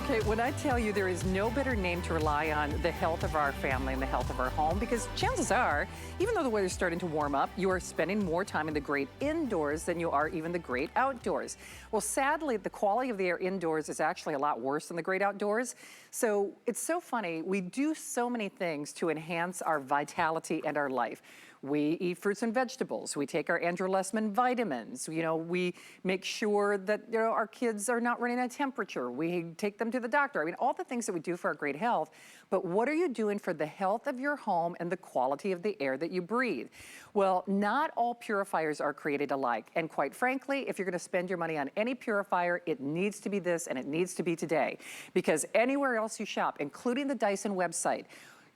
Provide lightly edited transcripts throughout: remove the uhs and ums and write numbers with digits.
Okay, when I tell you there is no better name to rely on the health of our family and the health of our home, because chances are, even though the weather's starting to warm up, you are spending more time in the great indoors than you are even the great outdoors. Well, sadly, the quality of the air indoors is actually a lot worse than the great outdoors. So it's so funny. We do so many things to enhance our vitality and our life. We eat fruits and vegetables. We take our Andrew Lessman vitamins. You know, we make sure that our kids are not running a temperature. We take them to the doctor. I mean, all the things that we do for our great health. But what are you doing for the health of your home and the quality of the air that you breathe? Well, not all purifiers are created alike. And quite frankly, if you're going to spend your money on any purifier, it needs to be this and it needs to be today. Because anywhere else you shop, including the Dyson website,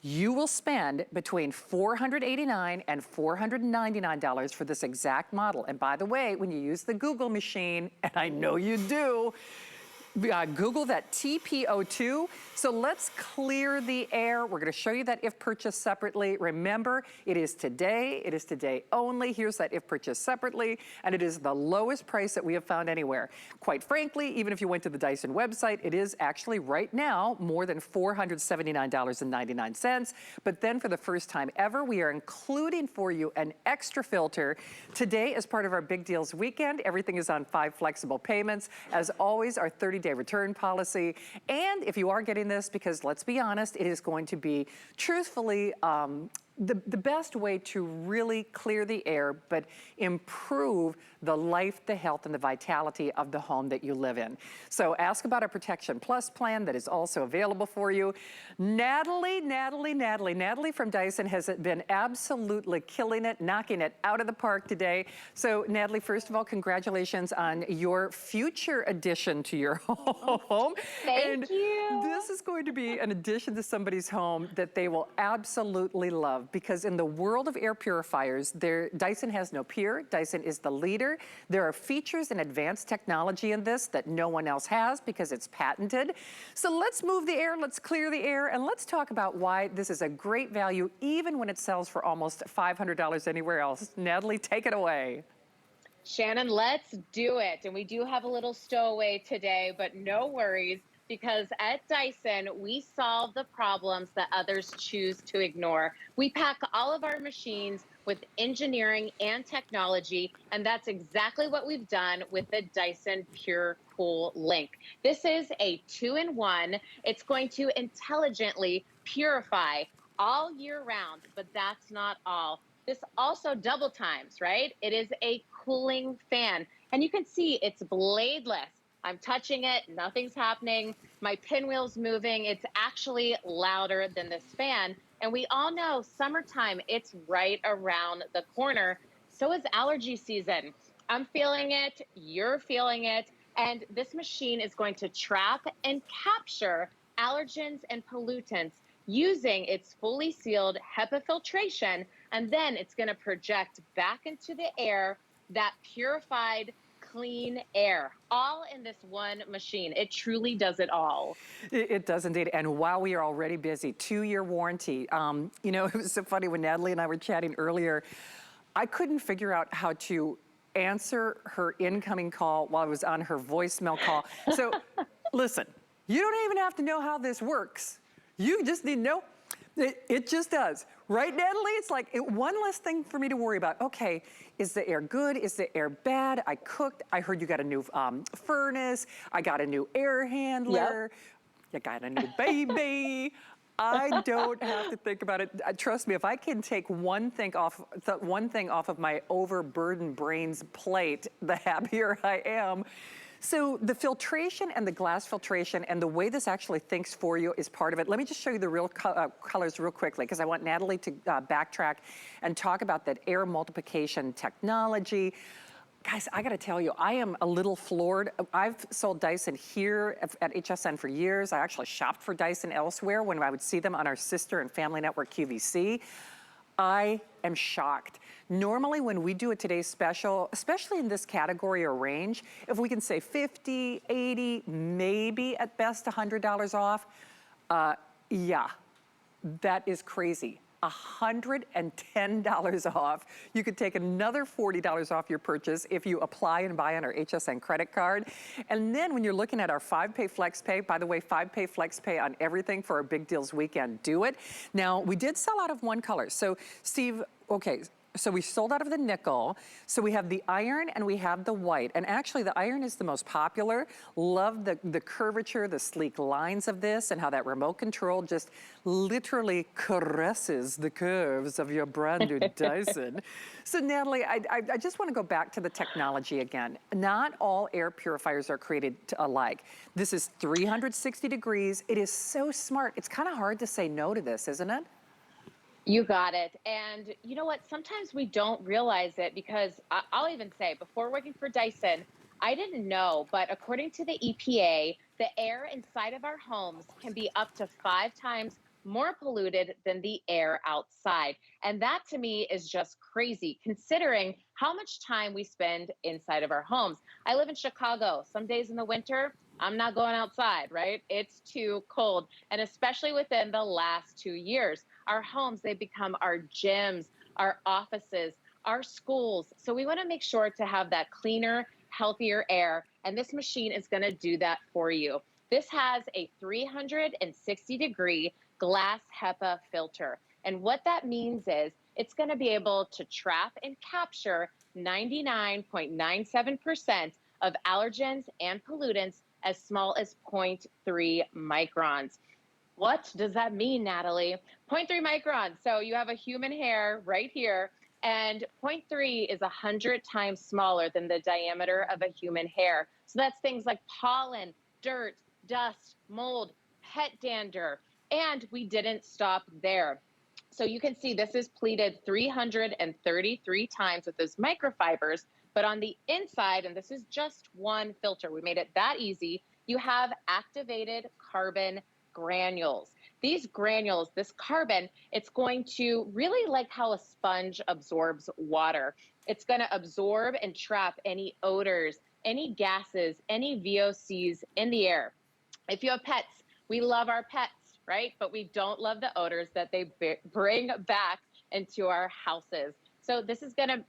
you will spend between $489 and $499 for this exact model. And by the way, when you use the Google machine, and I know you do, Google that TP02. So let's clear the air. We're gonna show you that if purchased separately. Remember, it is today only. Here's that if purchased separately, and it is the lowest price that we have found anywhere. Quite frankly, even if you went to the Dyson website, it is actually right now more than $479.99. But then for the first time ever, we are including for you an extra filter. Today, as part of our Big Deals weekend, everything is on 5 flexible payments. As always, our 30-day return policy. And if you are getting this, because let's be honest, it is going to be truthfully the best way to really clear the air, but improve the life, the health, and the vitality of the home that you live in. So ask about our Protection Plus plan that is also available for you. Natalie from Dyson has been absolutely killing it, knocking it out of the park today. So Natalie, first of all, congratulations on your future addition to your home. Thank you. This is going to be an addition to somebody's home that they will absolutely love, because in the world of air purifiers, Dyson has no peer. Dyson is the leader. There are features and advanced technology in this that no one else has because it's patented. So let's move the air, let's clear the air, and let's talk about why this is a great value even when it sells for almost $500 anywhere else. Natalie, take it away. Shannon, let's do it. And we do have a little stowaway today, but no worries, because at Dyson, we solve the problems that others choose to ignore. We pack all of our machines with engineering and technology, and that's exactly what we've done with the Dyson Pure Cool Link. This is a 2-in-1. It's going to intelligently purify all year round, but that's not all. This also double times, right? It is a cooling fan, and you can see it's bladeless. I'm touching it, nothing's happening. My pinwheel's moving. It's actually louder than this fan. And we all know summertime, it's right around the corner. So is allergy season. I'm feeling it, you're feeling it. And this machine is going to trap and capture allergens and pollutants using its fully sealed HEPA filtration. And then it's going to project back into the air that purified, clean air, all in this one machine. It truly does it all. It does indeed. And while we are already busy, 2-year warranty. You know, it was so funny when Natalie and I were chatting earlier, I couldn't figure out how to answer her incoming call while I was on her voicemail call. So listen, you don't even have to know how this works. You just need to know. It just does. Right, Natalie? It's like one less thing for me to worry about. Okay, is the air good? Is the air bad? I cooked. I heard you got a new furnace. I got a new air handler. Yep. You got a new baby. I don't have to think about it. Trust me, if I can take one thing off of my overburdened brain's plate, the happier I am. So the filtration and the glass filtration and the way this actually thinks for you is part of it. Let me just show you the real colors real quickly, because I want Natalie to backtrack and talk about that air multiplication technology. Guys, I gotta tell you, I am a little floored. I've sold Dyson here at HSN for years. I actually shopped for Dyson elsewhere when I would see them on our sister and family network QVC. I am shocked. Normally when we do a today's special, especially in this category or range, if we can say 50, 80, maybe at best $100 off, yeah, that is crazy. $110 off. You could take another $40 off your purchase if you apply and buy on our HSN credit card. And then when you're looking at our 5-pay flex pay, by the way, 5-pay flex pay on everything for our Big Deals Weekend, do it. Now, we did sell out of one color. So, Steve, okay, so we sold out of the nickel. So we have the iron and we have the white. And actually the iron is the most popular. Love the curvature, the sleek lines of this, and how that remote control just literally caresses the curves of your brand new Dyson. So Natalie, I just want to go back to the technology again. Not all air purifiers are created alike. This is 360 degrees. It is so smart. It's kind of hard to say no to this, isn't it? You got it. And you know what? Sometimes we don't realize it because I'll even say before working for Dyson, I didn't know, but according to the EPA, the air inside of our homes can be up to 5 times more polluted than the air outside. And that to me is just crazy considering how much time we spend inside of our homes. I live in Chicago. Some days in the winter, I'm not going outside, right? It's too cold. And especially within the last 2 years, our homes, they become our gyms, our offices, our schools. So we want to make sure to have that cleaner, healthier air. And this machine is going to do that for you. This has a 360-degree glass HEPA filter. And what that means is it's going to be able to trap and capture 99.97% of allergens and pollutants as small as 0.3 microns. What does that mean, Natalie? 0.3 microns. So you have a human hair right here, and 0.3 is 100 times smaller than the diameter of a human hair. So that's things like pollen, dirt, dust, mold, pet dander. And we didn't stop there. So you can see this is pleated 333 times with those microfibers. But on the inside, and this is just one filter, we made it that easy, you have activated carbon granules. These granules, this carbon, it's going to really like how a sponge absorbs water. It's going to absorb and trap any odors, any gases, any VOCs in the air. If you have pets, we love our pets, right? But we don't love the odors that they bring back into our houses. So this is going to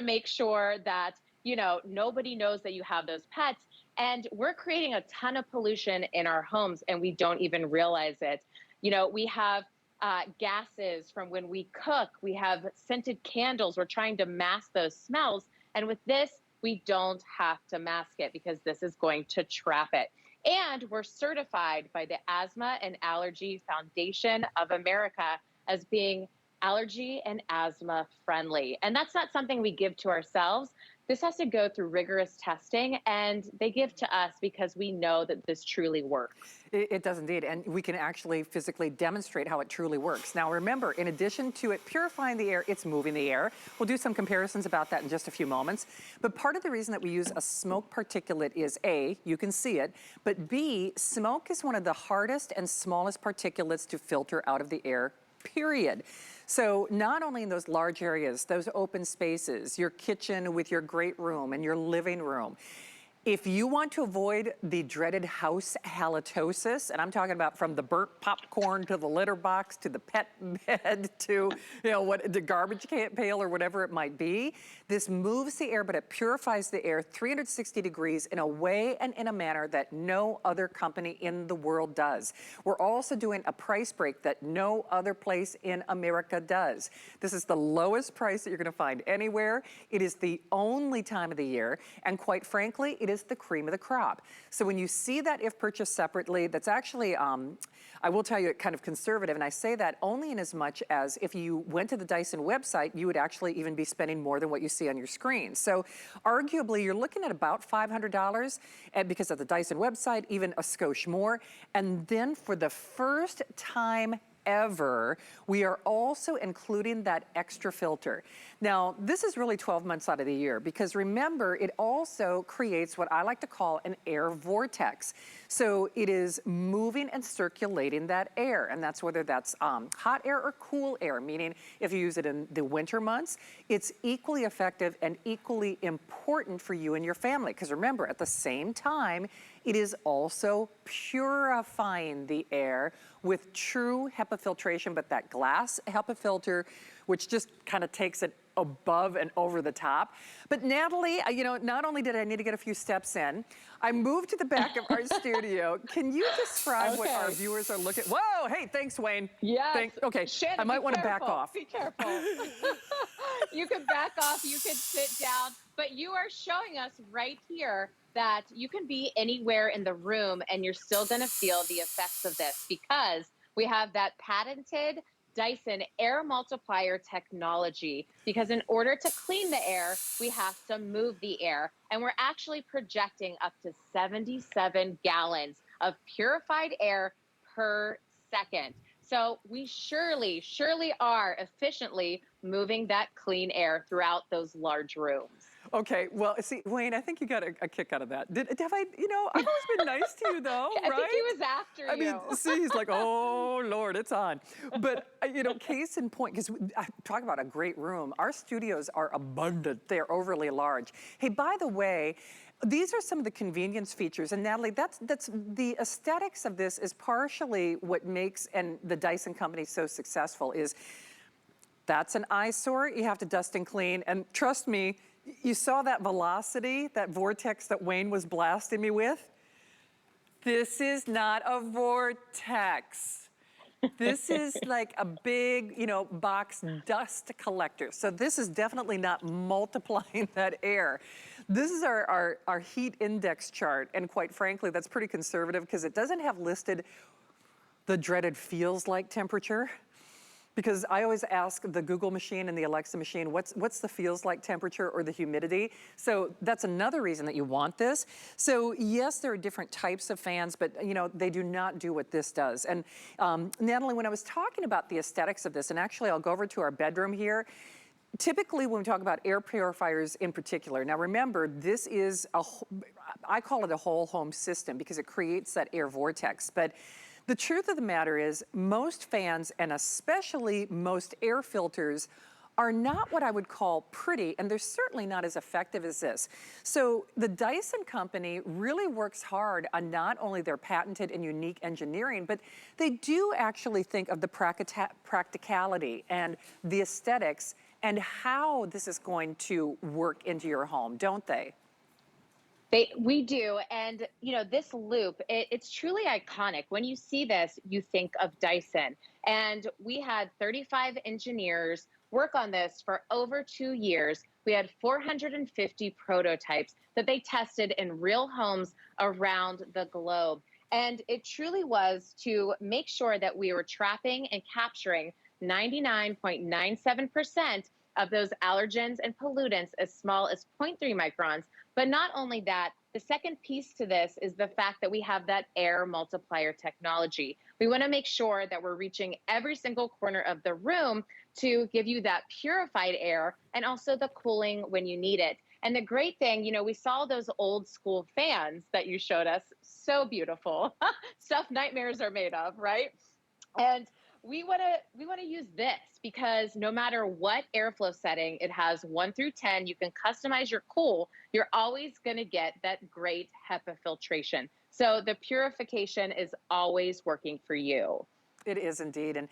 make sure that, you know, nobody knows that you have those pets. And we're creating a ton of pollution in our homes and we don't even realize it. You know, we have gases from when we cook. We have scented candles. We're trying to mask those smells. And with this, we don't have to mask it because this is going to trap it. And we're certified by the Asthma and Allergy Foundation of America as being allergy and asthma friendly. And that's not something we give to ourselves. This has to go through rigorous testing, and they give to us because we know that this truly works. It does indeed, and we can actually physically demonstrate how it truly works. Now remember, in addition to it purifying the air, it's moving the air. We'll do some comparisons about that in just a few moments. But part of the reason that we use a smoke particulate is A, you can see it, but B, smoke is one of the hardest and smallest particulates to filter out of the air, period. So not only in those large areas, those open spaces, your kitchen with your great room and your living room, if you want to avoid the dreaded house halitosis, and I'm talking about from the burnt popcorn to the litter box to the pet bed to, you know, what the garbage pail or whatever it might be, this moves the air, but it purifies the air 360 degrees in a way and in a manner that no other company in the world does. We're also doing a price break that no other place in America does. This is the lowest price that you're gonna find anywhere. It is the only time of the year, and quite frankly, it is the cream of the crop. So when you see that if purchased separately, that's actually, I will tell you, kind of conservative, and I say that only in as much as if you went to the Dyson website, you would actually even be spending more than what you see on your screen. So arguably, you're looking at about $500, and because of the Dyson website, even a skosh more. And then for the first time ever, we are also including that extra filter. Now, this is really 12 months out of the year because remember, it also creates what I like to call an air vortex. So it is moving and circulating that air, and that's whether that's hot air or cool air, meaning if you use it in the winter months, it's equally effective and equally important for you and your family. Because remember, at the same time, it is also purifying the air with true HEPA filtration, but that glass HEPA filter, which just kind of takes it above and over the top. But Natalie, you know, not only did I need to get a few steps in, I moved to the back of our studio. Can you describe what our viewers are looking? Whoa, hey, thanks, Wayne. Yes. Okay, Shannon, I might want to back off. Be careful. You can back off, you can sit down, but you are showing us right here that you can be anywhere in the room and you're still going to feel the effects of this because we have that patented Dyson air multiplier technology, because in order to clean the air, we have to move the air. And we're actually projecting up to 77 gallons of purified air per second. So we surely are efficiently moving that clean air throughout those large rooms. Okay, well, see, Wayne, I think you got a kick out of that. Have I, you know, I've always been nice to you, though, I right? think he was after you. I mean, see, he's like, oh, Lord, it's on. But, you know, case in point, because talk about a great room. Our studios are abundant. They're overly large. Hey, by the way, these are some of the convenience features. And Natalie, that's the aesthetics of this is partially what makes the Dyson company so successful is that's an eyesore. You have to dust and clean. And trust me, you saw that velocity, that vortex that Wayne was blasting me with? This is not a vortex. This is like a big, you know, box dust collector. So this is definitely not multiplying that air. This is our heat index chart. And quite frankly, that's pretty conservative because it doesn't have listed the dreaded feels like temperature. Because I always ask the Google machine and the Alexa machine, what's the feels like temperature or the humidity? So that's another reason that you want this. So yes, there are different types of fans, but you know, they do not do what this does. And Natalie, when I was talking about the aesthetics of this, and actually I'll go over to our bedroom here, typically when we talk about air purifiers in particular, now remember, this is I call it a whole home system because it creates that air vortex. But the truth of the matter is most fans, and especially most air filters, are not what I would call pretty, and they're certainly not as effective as this. So the Dyson company really works hard on not only their patented and unique engineering, but they do actually think of the practicality and the aesthetics and how this is going to work into your home, don't they? We do. And, you know, this loop, it's truly iconic. When you see this, you think of Dyson. And we had 35 engineers work on this for over 2 years. We had 450 prototypes that they tested in real homes around the globe. And it truly was to make sure that we were trapping and capturing 99.97% of those allergens and pollutants as small as 0.3 microns. But not only that, the second piece to this is the fact that we have that air multiplier technology. We want to make sure that we're reaching every single corner of the room to give you that purified air and also the cooling when you need it. And the great thing, you know, we saw those old school fans that you showed us, so beautiful, stuff nightmares are made of, right? And we want to use this because no matter what airflow setting it has 1 through 10, you can customize your cool. You're always going to get that great HEPA filtration. So the purification is always working for you. It is indeed, and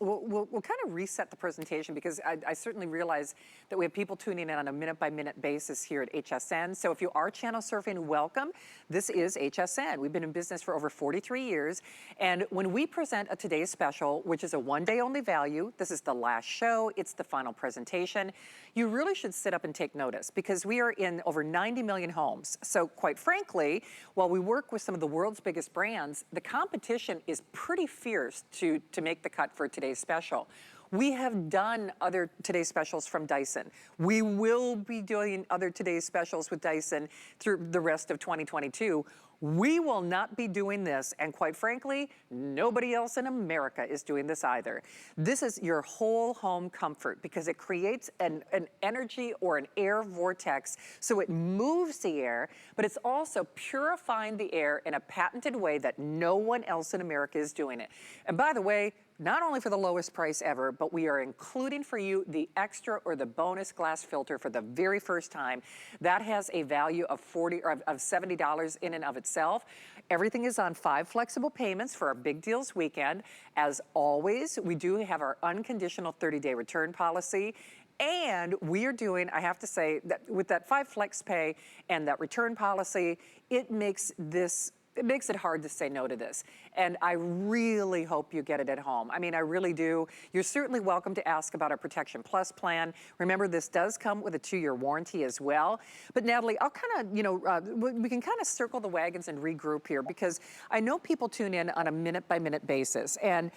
we'll kind of reset the presentation because I certainly realize that we have people tuning in on a minute-by-minute basis here at HSN. So if you are channel surfing, welcome. This is HSN. We've been in business for over 43 years, and when we present a Today's Special, which is a one-day-only value, this is the last show, it's the final presentation, you really should sit up and take notice because we are in over 90 million homes. So quite frankly, while we work with some of the world's biggest brands, the competition is pretty fierce to make the cut for today's special. We have done other today's specials from Dyson. We will be doing other today's specials with Dyson through the rest of 2022. We will not be doing this, and quite frankly, nobody else in America is doing this either. This is your whole home comfort because it creates an energy or an air vortex, so it moves the air, but it's also purifying the air in a patented way that no one else in America is doing it. And by the way, not only for the lowest price ever, but we are including for you the extra or the bonus glass filter for the very first time. That has a value of $70 in and of itself. itself. Everything is on 5 flexible payments for our Big Deals weekend. As always, we do have our unconditional 30-day return policy. And we are doing, I have to say, that with that 5 flex pay and that return policy, it makes it hard to say no to this. And I really hope you get it at home. I mean, I really do. You're certainly welcome to ask about our Protection Plus plan. Remember, this does come with a 2-year warranty as well. But Natalie, I'll kind of, we can kind of circle the wagons and regroup here, because I know people tune in on a minute-by-minute basis. And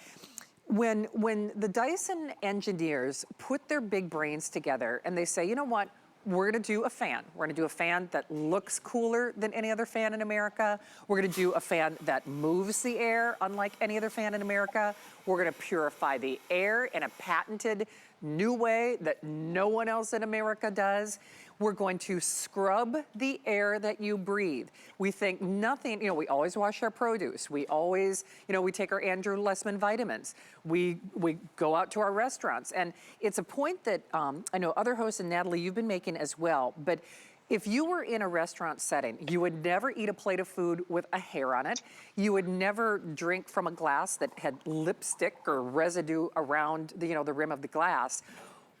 when the Dyson engineers put their big brains together and they say, you know what, we're gonna do a fan. We're gonna do a fan that looks cooler than any other fan in America. We're gonna do a fan that moves the air unlike any other fan in America. We're gonna purify the air in a patented new way that no one else in America does. We're going to scrub the air that you breathe. We think nothing, we always wash our produce. We always, we take our Andrew Lessman vitamins. We go out to our restaurants. And it's a point that I know other hosts, and Natalie, you've been making as well, but if you were in a restaurant setting, you would never eat a plate of food with a hair on it. You would never drink from a glass that had lipstick or residue around the rim of the glass.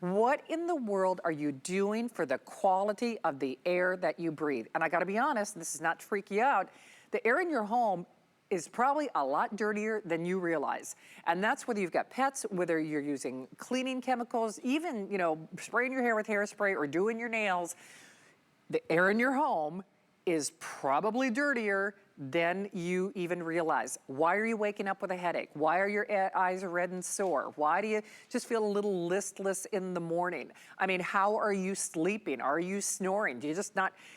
What in the world are you doing for the quality of the air that you breathe? And I gotta be honest, this is not to freak you out, the air in your home is probably a lot dirtier than you realize. And that's whether you've got pets, whether you're using cleaning chemicals, even, spraying your hair with hairspray or doing your nails. The air in your home is probably dirtier than you even realize. Why are you waking up with a headache? Why are your eyes red and sore? Why do you just feel a little listless in the morning? I mean, how are you sleeping? Are you snoring? Do you just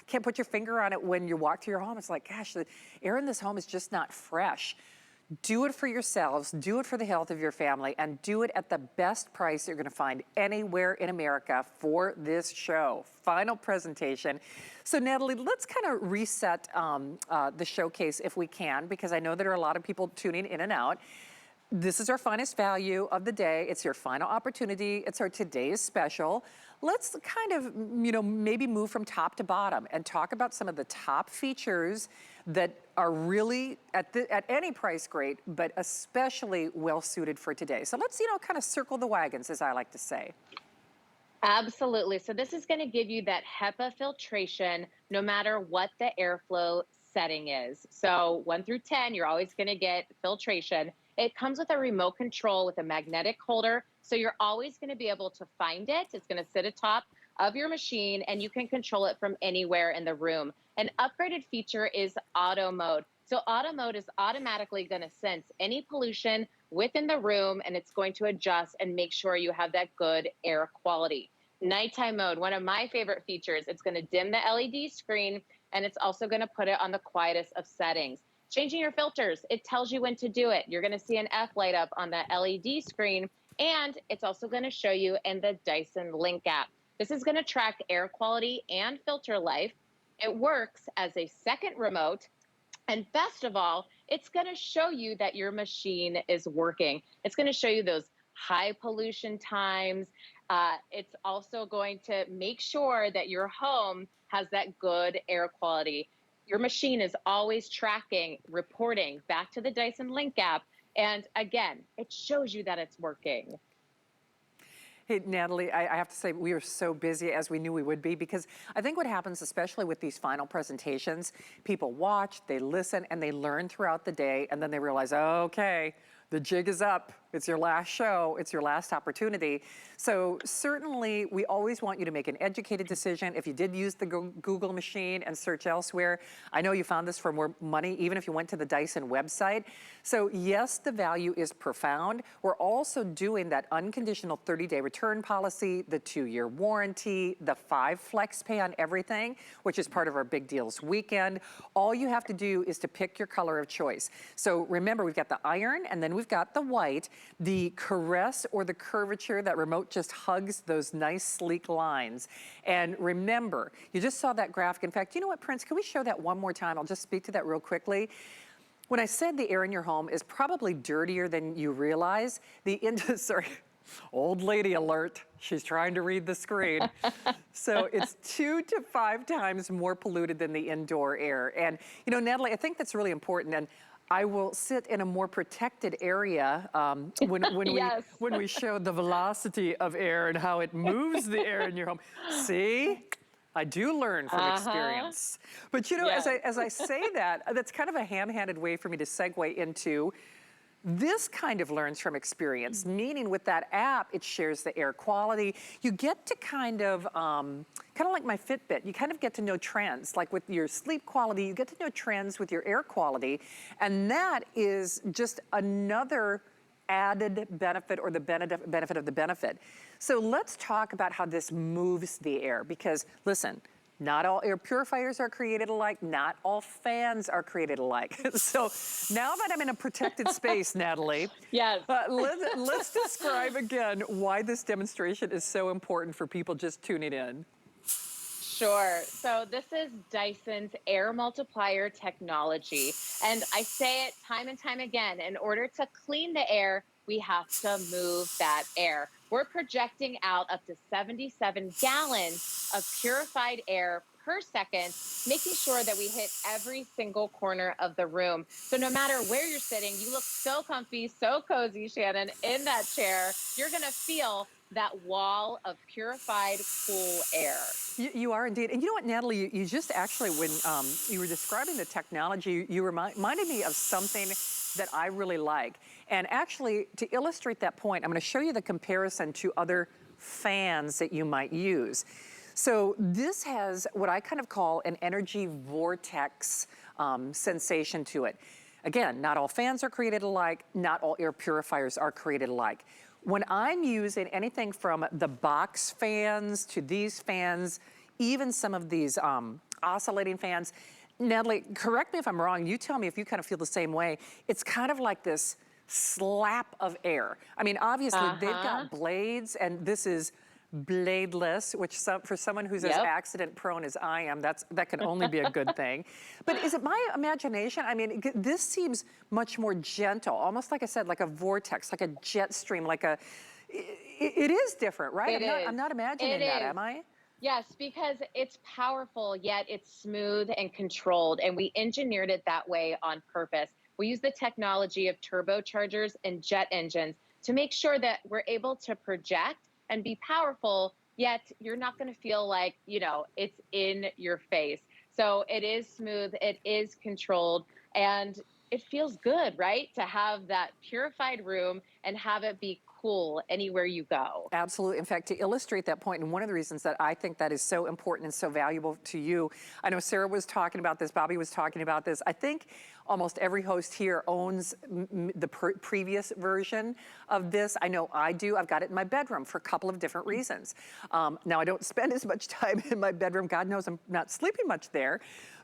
can't put your finger on it when you walk to your home? It's like, gosh, the air in this home is just not fresh. Do it for yourselves, do it for the health of your family, and do it at the best price you're gonna find anywhere in America for this show. Final presentation. So Natalie, let's kind of reset the showcase if we can, because I know there are a lot of people tuning in and out. This is our finest value of the day. It's your final opportunity. It's our today's special. Let's kind of, maybe move from top to bottom and talk about some of the top features that are really at any price great, but especially well suited for today. So let's, kind of circle the wagons, as I like to say. Absolutely. So this is going to give you that HEPA filtration no matter what the airflow setting is. So 1 through 10, you're always going to get filtration. It comes with a remote control with a magnetic holder. So you're always going to be able to find it. It's going to sit atop of your machine and you can control it from anywhere in the room. An upgraded feature is auto mode. So auto mode is automatically going to sense any pollution within the room and it's going to adjust and make sure you have that good air quality. Nighttime mode, one of my favorite features, it's going to dim the LED screen and it's also going to put it on the quietest of settings. Changing your filters, it tells you when to do it. You're going to see an F light up on that LED screen, and it's also going to show you in the Dyson Link app. This is going to track air quality and filter life. It works as a second remote, and best of all, it's going to show you that your machine is working. It's going to show you those high pollution times. It's also going to make sure that your home has that good air quality. Your machine is always tracking, reporting back to the Dyson Link app. And again, it shows you that it's working. Hey, Natalie, I have to say we are so busy as we knew we would be, because I think what happens, especially with these final presentations, people watch, they listen, and they learn throughout the day, and then they realize, okay, the jig is up. It's your last show. It's your last opportunity. So certainly, we always want you to make an educated decision. If you did use the Google machine and search elsewhere, I know you found this for more money, even if you went to the Dyson website. So yes, the value is profound. We're also doing that unconditional 30-day return policy, the 2-year warranty, the 5 flex pay on everything, which is part of our Big Deals weekend. All you have to do is to pick your color of choice. So remember, we've got the iron, and then we've got the white. The caress or the curvature, that remote just hugs those nice sleek lines. And remember, you just saw that graphic. In fact, you know what, Prince, can we show that one more time? I'll just speak to that real quickly. When I said the air in your home is probably dirtier than you realize, sorry, Old lady alert. She's trying to read the screen. So it's 2 to 5 times more polluted than the indoor air. And, you know, Natalie, I think that's really important. And I will sit in a more protected area Yes. when we show the velocity of air and how it moves the air in your home. See? I do learn from experience. But you know, Yes. as I say that, that's kind of a ham-handed way for me to segue into this kind of learns from experience, meaning with that app, it shares the air quality. You get to kind of like my Fitbit, you kind of get to know trends. Like with your sleep quality, you get to know trends with your air quality. And that is just another added benefit or the benefit of the benefit. So let's talk about how this moves the air because listen, not all air purifiers are created alike. Not all fans are created alike. So now that I'm in a protected space, Natalie, Yes. let's describe again why this demonstration is so important for people just tuning in. Sure. So this is Dyson's Air Multiplier Technology. And I say it time and time again, in order to clean the air, we have to move that air. We're projecting out up to 77 gallons of purified air per second, making sure that we hit every single corner of the room. So no matter where you're sitting, you look so comfy, so cozy, Shannon, in that chair. You're going to feel that wall of purified, cool air. You are indeed. And you know what, Natalie, you just actually, when you were describing the technology, you reminded me of something that I really like. And actually, to illustrate that point, I'm going to show you the comparison to other fans that you might use. So this has what I kind of call an energy vortex sensation to it. Again, not all fans are created alike. Not all air purifiers are created alike. When I'm using anything from the box fans to these fans, even some of these oscillating fans, Natalie, correct me if I'm wrong, you tell me if you kind of feel the same way. It's kind of like this slap of air. I mean, obviously they've got blades and this is bladeless, which for someone who's as accident prone as I am, that can only be a good thing. But is it my imagination? I mean, this seems much more gentle, almost like I said, like a vortex, like a jet stream, like a, it is different, right? I'm not imagining that, am I? Yes, because it's powerful, yet it's smooth and controlled. And we engineered it that way on purpose. We use the technology of turbochargers and jet engines to make sure that we're able to project and be powerful, yet you're not going to feel like, you know, it's in your face. So it is smooth, it is controlled, and it feels good, right? To have that purified room and have it be cool anywhere you go. Absolutely. In fact, to illustrate that point, and one of the reasons that I think that is so important and so valuable to you, I know Sarah was talking about this, Bobby was talking about this. I think almost every host here owns the previous version of this. I know I do. I've got it in my bedroom for a couple of different reasons. Now, I don't spend as much time in my bedroom. God knows I'm not sleeping much there.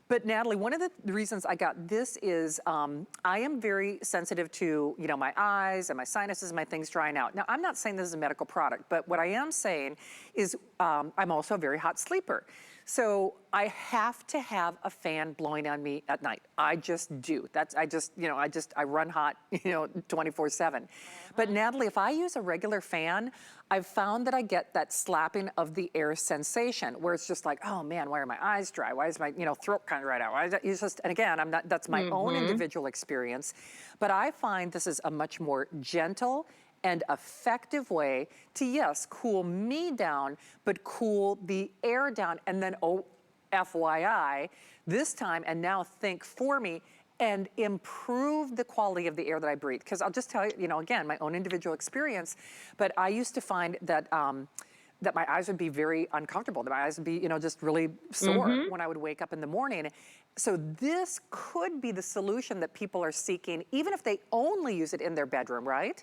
But Natalie, one of the reasons I got this is I am very sensitive to, you know, my eyes and my sinuses and my things drying out. Now, I'm not saying this is a medical product, but what I am saying is I'm also a very hot sleeper. So I have to have a fan blowing on me at night. I just do. I run hot, 24/7. But Natalie, if I use a regular fan, I've found that I get that slapping of the air sensation where it's just like, oh man, why are my eyes dry? Why is my, throat kind of right out? Why is that? It's just, and again, that's my own individual experience. But I find this is a much more gentle and effective way to, yes, cool me down, but cool the air down. And then, oh, FYI, this time, and now think for me, and improve the quality of the air that I breathe. Because I'll just tell you, again, my own individual experience, but I used to find that that my eyes would be very uncomfortable, that my eyes would be, just really sore when I would wake up in the morning. So this could be the solution that people are seeking, even if they only use it in their bedroom, right?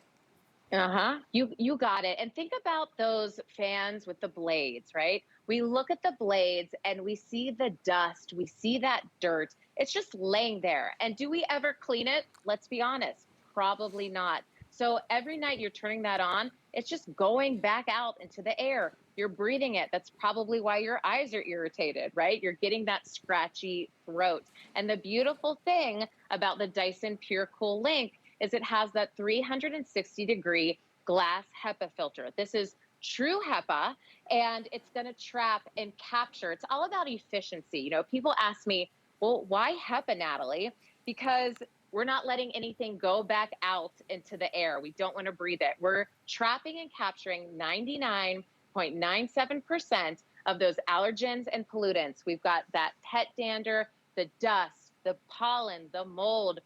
You got it. And think about those fans with the blades, right? We look at the blades and we see the dust, we see that dirt. It's just laying there. And do we ever clean it? Let's be honest, probably not. So every night you're turning that on, it's just going back out into the air. You're breathing it. That's probably why your eyes are irritated, right? You're getting that scratchy throat. And the beautiful thing about the Dyson Pure Cool Link is it has that 360-degree Glass HEPA filter. This is true HEPA, and it's going to trap and capture. It's all about efficiency. You know, people ask me, well, why HEPA, Natalie? Because we're not letting anything go back out into the air. We don't want to breathe it. We're trapping and capturing 99.97% of those allergens and pollutants. We've got that pet dander, the dust, the pollen, the mold,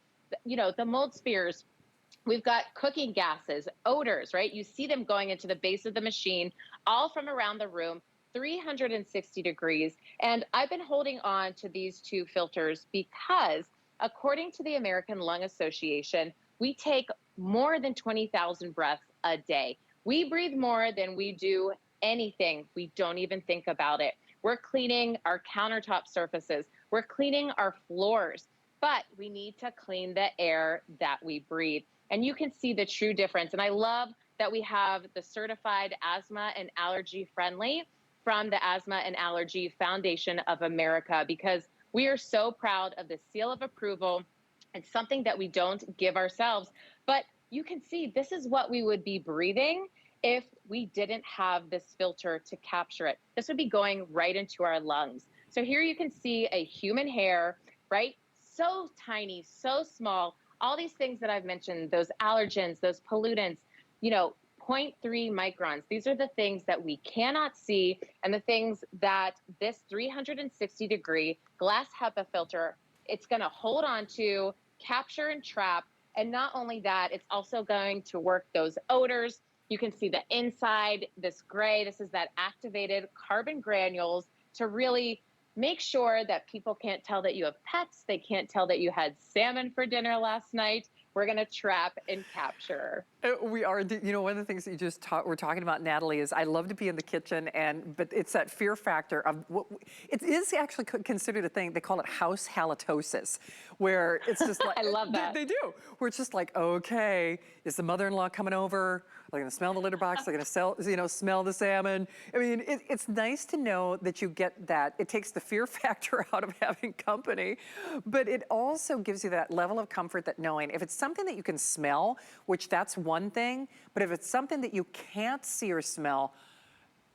you know, the mold spears. We've got cooking gases, odors, right? You see them going into the base of the machine, all from around the room, 360 degrees. And I've been holding on to these two filters because, according to the American Lung Association, we take more than 20,000 breaths a day. We breathe more than we do anything. We don't even think about it. We're cleaning our countertop surfaces. We're cleaning our floors, but we need to clean the air that we breathe. And you can see the true difference. And I love that we have the certified asthma and allergy friendly from the Asthma and Allergy Foundation of America, because we are so proud of the seal of approval. It's something that we don't give ourselves. But you can see this is what we would be breathing if we didn't have this filter to capture it. This would be going right into our lungs. So here you can see a human hair, right? So tiny, so small. All these things that I've mentioned, those allergens, those pollutants, you know, 0.3 microns. These are the things that we cannot see, and the things that this 360-degree glass HEPA filter, it's going to hold on to, capture and trap. And not only that, it's also going to work those odors. You can see the inside, this gray, this is that activated carbon granules to really make sure that people can't tell that you have pets. They can't tell that you had salmon for dinner last night. We're going to trap and capture. We are, you know, one of the things that you just were talking about, Natalie, is I love to be in the kitchen, but it's that fear factor of what it is actually considered a thing. They call it house halitosis, where it's just like I love that. They do. Where it's just like, okay, is the mother-in-law coming over? They're going to smell the litter box. They're going to smell the salmon. I mean, it's nice to know that you get that. It takes the fear factor out of having company, but it also gives you that level of comfort that knowing if it's something that you can smell, which that's one thing, but if it's something that you can't see or smell,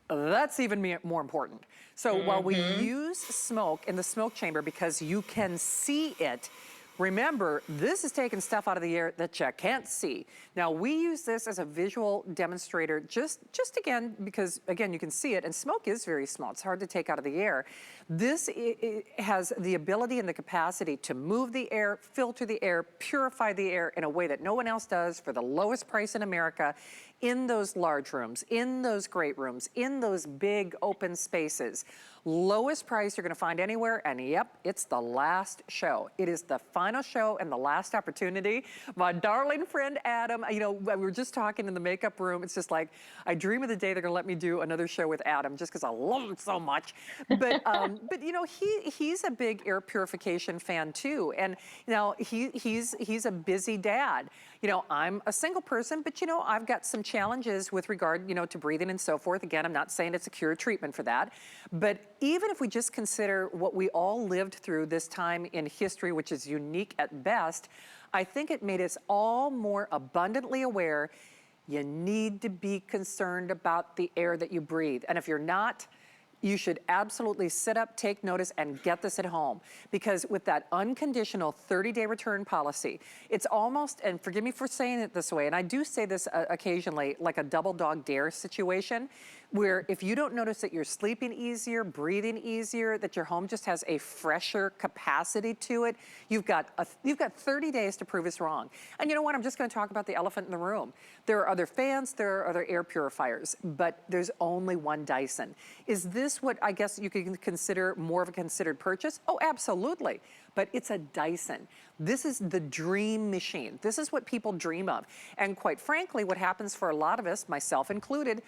that's even more important. So while we use smoke in the smoke chamber because you can see it, remember, this is taking stuff out of the air that you can't see. Now, we use this as a visual demonstrator just again, because again, you can see it, and smoke is very small. It's hard to take out of the air. This it has the ability and the capacity to move the air, filter the air, purify the air in a way that no one else does for the lowest price in America, in those large rooms, in those great rooms, in those big open spaces. Lowest price you're gonna find anywhere, and yep, it's the last show. It is the final show and the last opportunity. My darling friend Adam, you know, we were just talking in the makeup room. It's just like, I dream of the day they're gonna let me do another show with Adam just because I love him so much. But you know, he's a big air purification fan too. And you know, he's a busy dad. You know, I'm a single person, but you know, I've got some challenges with regard, you know, to breathing and so forth. Again, I'm not saying it's a cure treatment for that, but even if we just consider what we all lived through this time in history, which is unique at best, I think it made us all more abundantly aware you need to be concerned about the air that you breathe. And if you're not, you should absolutely sit up, take notice, and get this at home. Because with that unconditional 30-day return policy, it's almost, and forgive me for saying it this way, and I do say this occasionally, like a double dog dare situation, where if you don't notice that you're sleeping easier, breathing easier, that your home just has a fresher capacity to it, you've got 30 days to prove us wrong. And you know what? I'm just going to talk about the elephant in the room. There are other fans, there are other air purifiers, but there's only one Dyson. Is this what I guess you could consider more of a considered purchase? Oh, absolutely. But it's a Dyson. This is the dream machine. This is what people dream of. And quite frankly, what happens for a lot of us, myself included,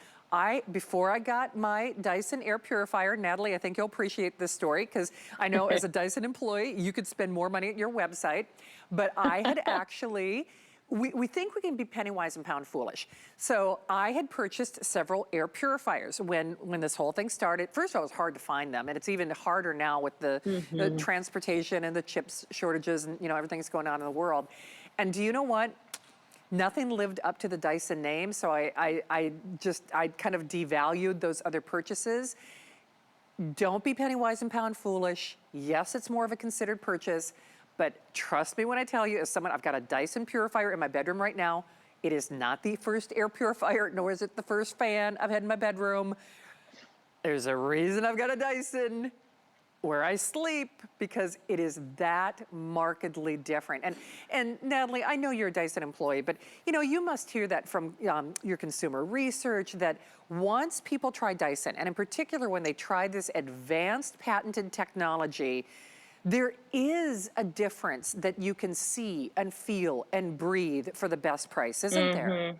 before I got my Dyson air purifier, Natalie, I think you'll appreciate this story because I know as a Dyson employee, you could spend more money at your website, but I had actually, we think we can be penny wise and pound foolish. So I had purchased several air purifiers when this whole thing started. First of all, it was hard to find them, and it's even harder now with the transportation and the chips shortages and you know everything that's going on in the world. And do you know what? Nothing lived up to the Dyson name, so I kind of devalued those other purchases. Don't be penny wise and pound foolish. Yes, it's more of a considered purchase, but trust me when I tell you, as someone, I've got a Dyson Purifier in my bedroom right now. It is not the first air purifier, nor is it the first fan I've had in my bedroom. There's a reason I've got a Dyson where I sleep, because it is that markedly different. And Natalie, I know you're a Dyson employee, but you must hear that from your consumer research, that once people try Dyson, and in particular when they try this advanced patented technology, there is a difference that you can see and feel and breathe for the best price, isn't there?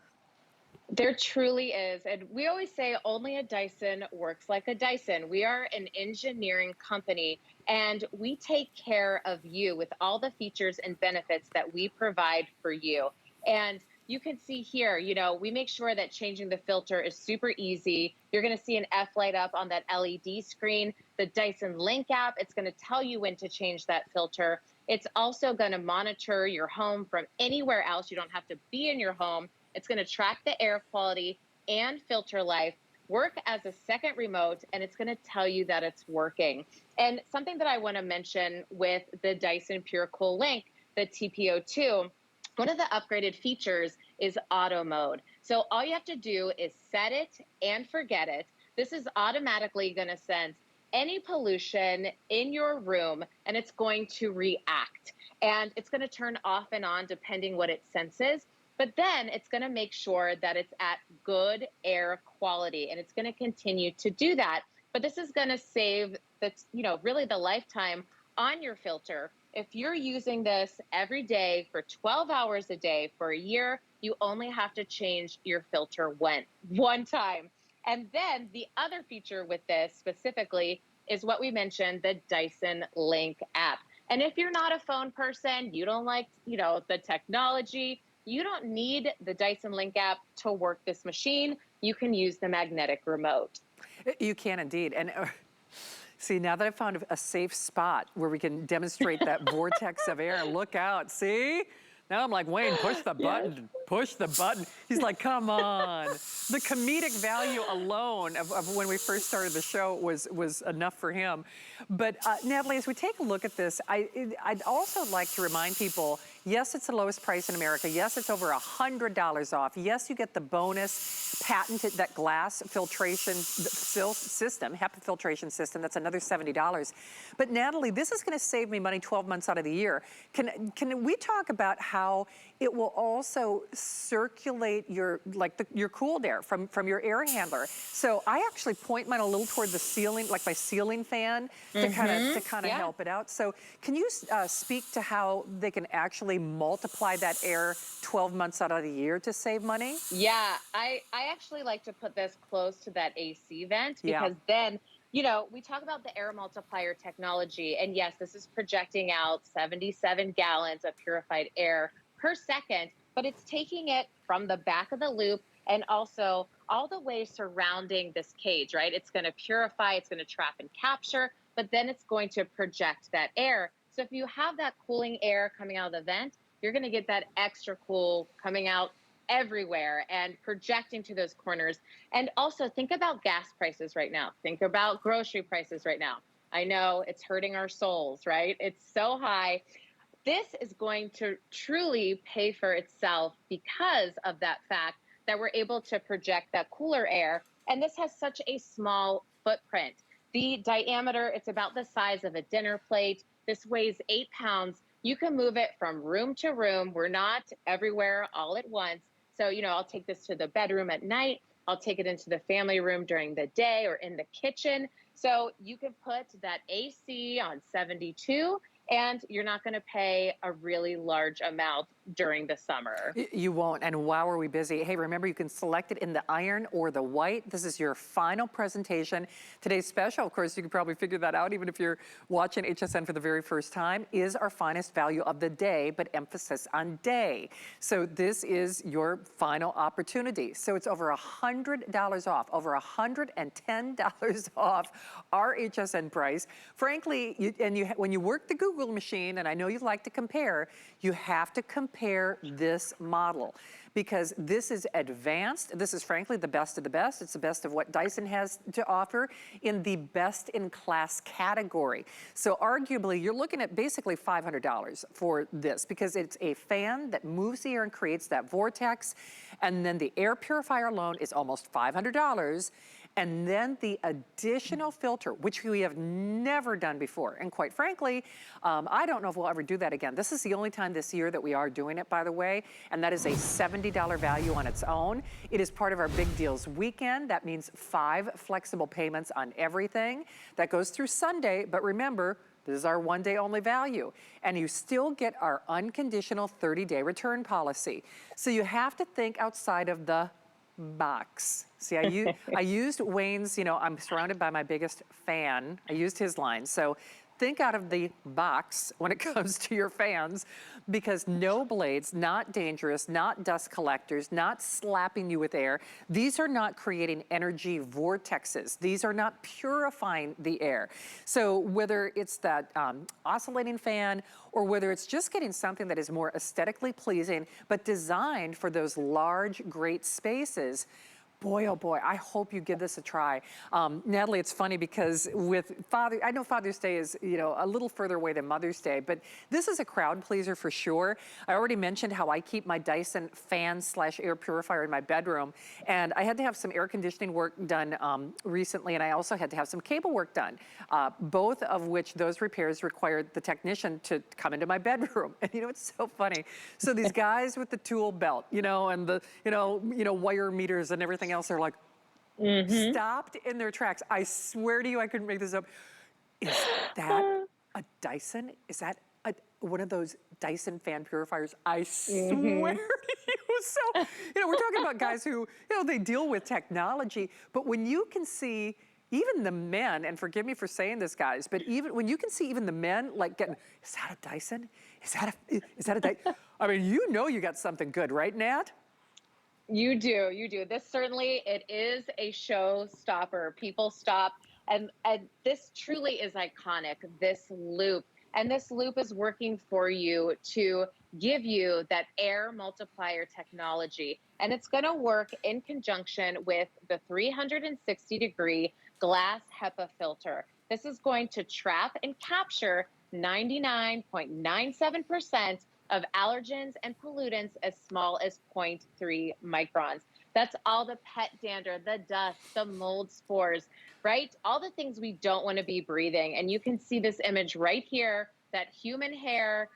There truly is. And we always say only a Dyson works like a Dyson. We are an engineering company, and we take care of you with all the features and benefits that we provide for you. And you can see here, we make sure that changing the filter is super easy. You're going to see an F light up on that LED screen. The Dyson Link app, it's going to tell you when to change that filter. It's also going to monitor your home from anywhere else. You don't have to be in your home. It's going to track the air quality and filter life, work as a second remote, and it's going to tell you that it's working. And something that I want to mention with the Dyson Pure Cool Link, the TP02, one of the upgraded features is auto mode. So all you have to do is set it and forget it. This is automatically going to sense any pollution in your room, and it's going to react. And it's going to turn off and on depending what it senses. But then it's going to make sure that it's at good air quality, and it's going to continue to do that. But this is going to save really the lifetime on your filter. If you're using this every day for 12 hours a day for a year, you only have to change your filter one time. And then the other feature with this specifically is what we mentioned, the Dyson Link app. And if you're not a phone person, you don't like, the technology, you don't need the Dyson Link app to work this machine. You can use the magnetic remote. You can indeed. And see, now that I've found a safe spot where we can demonstrate that vortex of air, look out, see? Now I'm like, Wayne, push the button, push the button. He's like, come on. The comedic value alone of when we first started the show was enough for him. But Natalie, as we take a look at this, I'd also like to remind people, yes, it's the lowest price in America. Yes, it's over $100 off. Yes, you get the bonus patented, that glass filtration system, HEPA filtration system. That's another $70. But Natalie, this is going to save me money 12 months out of the year. Can we talk about how it will also circulate your cooled air from your air handler? So I actually point mine a little toward the ceiling, like my ceiling fan, to kind of help it out. So can you speak to how they can actually multiply that air 12 months out of the year to save money? Yeah, I actually like to put this close to that AC vent, because then, we talk about the air multiplier technology, and yes, this is projecting out 77 gallons of purified air per second, but it's taking it from the back of the loop and also all the way surrounding this cage, right? It's going to purify, it's going to trap and capture, but then it's going to project that air. So if you have that cooling air coming out of the vent, you're going to get that extra cool coming out everywhere and projecting to those corners. And also think about gas prices right now. Think about grocery prices right now. I know it's hurting our souls, right? It's so high. This is going to truly pay for itself because of that fact that we're able to project that cooler air. And this has such a small footprint. The diameter, it's about the size of a dinner plate. This weighs 8 pounds. You can move it from room to room. We're not everywhere all at once. So, I'll take this to the bedroom at night. I'll take it into the family room during the day or in the kitchen. So you can put that AC on 72, and you're not going to pay a really large amount during the summer. You won't, and wow, are we busy. Hey, remember, you can select it in the iron or the white. This is your final presentation. Today's special, of course, you can probably figure that out even if you're watching HSN for the very first time, is our finest value of the day, but emphasis on day. So this is your final opportunity. So it's over $100 off, over $110 off our HSN price. Frankly, when you work the Google Google machine, and I know you like to compare, you have to compare this model because this is advanced. This is frankly the best of the best. It's the best of what Dyson has to offer in the best in class category. So arguably, you're looking at basically $500 for this because it's a fan that moves the air and creates that vortex. And then the air purifier alone is almost $500. And then the additional filter, which we have never done before. And quite frankly, I don't know if we'll ever do that again. This is the only time this year that we are doing it, by the way, and that is a $70 value on its own. It is part of our Big Deals weekend. That means 5 flexible payments on everything. That goes through Sunday, but remember, this is our one-day only value. And you still get our unconditional 30-day return policy. So you have to think outside of the box. See, I used Wayne's, you know, I'm surrounded by my biggest fan. I used his line. So think out of the box when it comes to your fans, because no blades, not dangerous, not dust collectors, not slapping you with air. These are not creating energy vortexes. These are not purifying the air. So whether it's that oscillating fan or whether it's just getting something that is more aesthetically pleasing, but designed for those large, great spaces, boy, oh boy, I hope you give this a try. Natalie, it's funny because with I know Father's Day is, you know, a little further away than Mother's Day, but this is a crowd pleaser for sure. I already mentioned how I keep my Dyson fan / air purifier in my bedroom, and I had to have some air conditioning work done recently, and I also had to have some cable work done, both of which those repairs required the technician to come into my bedroom. And you know, it's so funny. So these guys with the tool belt, you know, and the, you know, wire meters and everything else are like stopped in their tracks. I swear to you, I couldn't make this up. Is that a Dyson? Is that one of those Dyson fan purifiers? I swear to you. So, you know, we're talking about guys who, you know, they deal with technology, but when you can see even the men, and forgive me for saying this, guys, but even when you can see even the men like getting, is that a Dyson? Is that a Dyson? I mean, you know you got something good, right, Nat? You do, you do. This certainly, it is a showstopper. People stop, and this truly is iconic, this loop. And this loop is working for you to give you that air multiplier technology. And it's gonna work in conjunction with the 360-degree glass HEPA filter. This is going to trap and capture 99.97% of allergens and pollutants as small as 0.3 microns. That's all the pet dander, the dust, the mold spores, right? All the things we don't want to be breathing. And you can see this image right here, that human hair,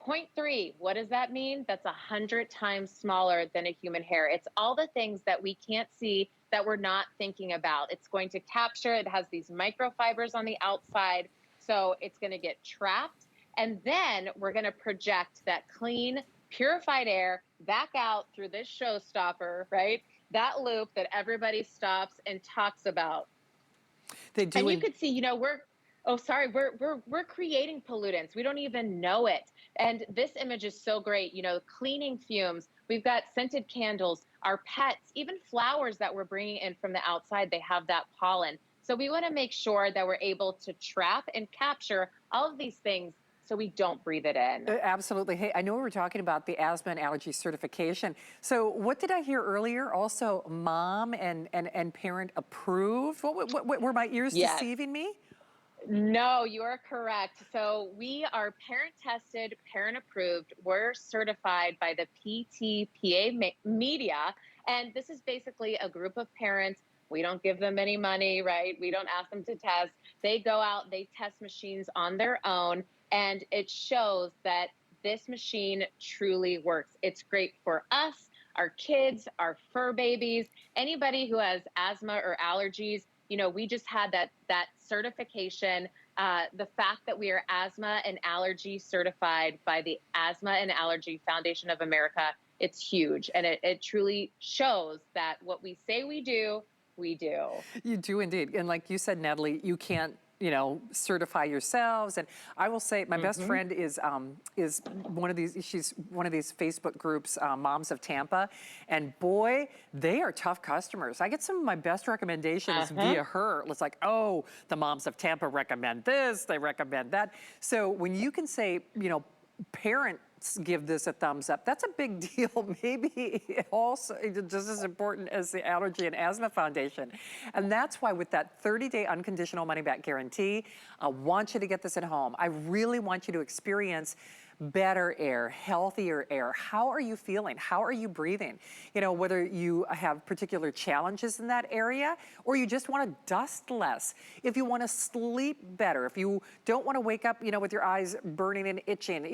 0.3. What does that mean? That's 100 times smaller than a human hair. It's all the things that we can't see that we're not thinking about. It's going to capture, it has these microfibers on the outside, so it's going to get trapped. And then we're going to project that clean, purified air back out through this showstopper, right? That loop that everybody stops and talks about. They do. And you could see, you know, we're creating pollutants. We don't even know it. And this image is so great, you know, cleaning fumes. We've got scented candles, our pets, even flowers that we're bringing in from the outside, they have that pollen. So we want to make sure that we're able to trap and capture all of these things so we don't breathe it in. Absolutely. Hey, I know we were talking about the asthma and allergy certification. So what did I hear earlier? Also, mom and parent approved? What were my ears deceiving me? No, you are correct. So we are parent tested, parent approved. We're certified by the PTPA media. And this is basically a group of parents. We don't give them any money, right? We don't ask them to test. They go out, they test machines on their own, and it shows that this machine truly works. It's great for us, our kids, our fur babies, anybody who has asthma or allergies. You know, we just had that certification. The fact that we are asthma and allergy certified by the Asthma and Allergy Foundation of America, it's huge. And it truly shows that what we say we do, we do. You do indeed. And like you said, Natalie, you can't you know, certify yourselves. And I will say my best friend is one of these, she's one of these Facebook groups, Moms of Tampa. And boy, they are tough customers. I get some of my best recommendations via her. It's like, oh, the Moms of Tampa recommend this, they recommend that. So when you can say, you know, parents give this a thumbs up, that's a big deal. Maybe also just as important as the Allergy and Asthma Foundation. And that's why with that 30-day unconditional money-back guarantee, I want you to get this at home. I really want you to experience better air, healthier air. How are you feeling? How are you breathing? You know, whether you have particular challenges in that area or you just want to dust less. If you want to sleep better, if you don't want to wake up, you know, with your eyes burning and itching,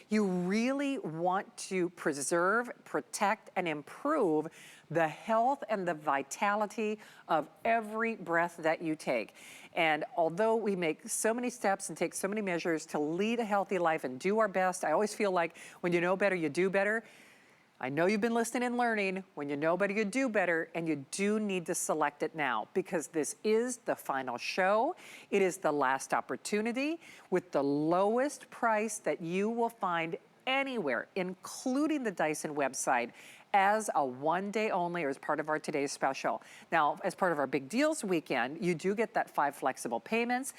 you really want to preserve, protect, and improve the health and the vitality of every breath that you take. And although we make so many steps and take so many measures to lead a healthy life and do our best, I always feel like when you know better, you do better. I know you've been listening and learning. When you know better, you do better, and you do need to select it now because this is the final show. It is the last opportunity with the lowest price that you will find anywhere, including the Dyson website, as a one-day only or as part of our today's special. Now, as part of our big deals weekend, you do get that 5 flexible payments.